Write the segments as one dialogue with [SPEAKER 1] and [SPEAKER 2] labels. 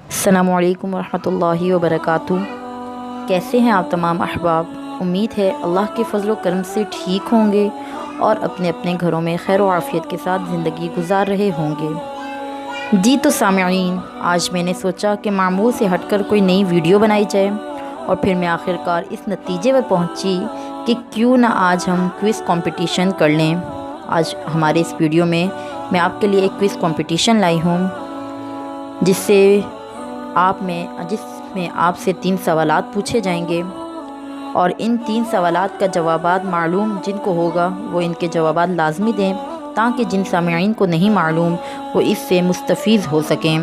[SPEAKER 1] अस्सलामु अलैकुम वरहमतुल्लाहि वबरकातुहू। कैसे हैं आप तमाम अहबाब। उम्मीद है अल्लाह के फ़ज़ल व करम से ठीक होंगे और अपने अपने घरों में खैर व आफ़ियत के साथ ज़िंदगी गुजार रहे होंगे। जी तो सामईन, आज मैंने सोचा कि मामूल से हटकर कोई नई वीडियो बनाई जाए और फिर मैं आखिरकार इस नतीजे पर पहुंची कि क्यों ना आज हम क्विज़ कंपटीशन कर लें। आज हमारे इस वीडियो में मैं आपके लिए एक क्विज़ कंपटीशन लाई हूँ जिसमें आपसे 3 सवालात पूछे जाएंगे और इन 3 सवालात का जवाबात मालूम जिनको होगा वो इनके जवाबात लाजमी दें, ताकि जिन सामईन को नहीं मालूम वो इससे मुस्तफ़ीज़ हो सकें।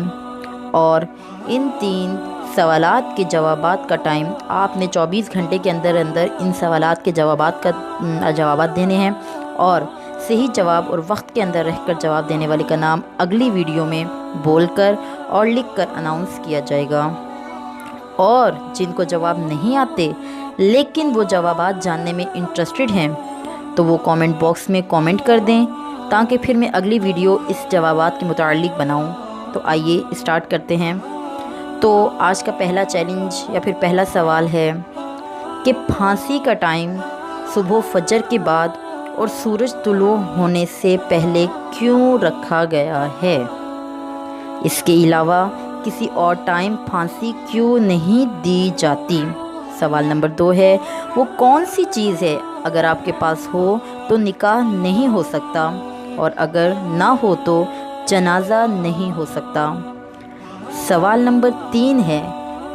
[SPEAKER 1] और इन 3 सवालात के जवाबात का टाइम आपने 24 घंटे के अंदर अंदर इन सवालात के जवाबात देने हैं और सही जवाब और वक्त के अंदर रहकर जवाब देने वाले का नाम अगली वीडियो में बोलकर और लिखकर अनाउंस किया जाएगा। और जिनको जवाब नहीं आते लेकिन वो जवाबात जानने में इंटरेस्टेड हैं तो वो कमेंट बॉक्स में कमेंट कर दें, ताकि फिर मैं अगली वीडियो इस जवाबात के मुतालिक बनाऊं। तो आइए स्टार्ट करते हैं। तो आज का पहला चैलेंज या फिर पहला सवाल है कि फांसी का टाइम सुबह फजर के बाद और सूरज तुलू होने से पहले क्यों रखा गया है। इसके अलावा किसी और टाइम फांसी क्यों नहीं दी जाती। सवाल नंबर 2 है, वो कौन सी चीज़ है अगर आपके पास हो तो निकाह नहीं हो सकता और अगर ना हो तो जनाजा नहीं हो सकता। सवाल नंबर 3 है,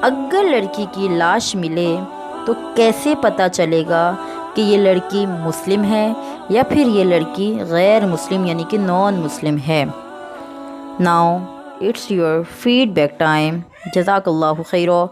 [SPEAKER 1] अगर लड़की की लाश मिले तो कैसे पता चलेगा कि ये लड़की मुस्लिम है या फिर ये लड़की गैर मुस्लिम यानी कि नॉन मुस्लिम है। Now it's your feedback time. जज़ाकल्लाहु खैरा।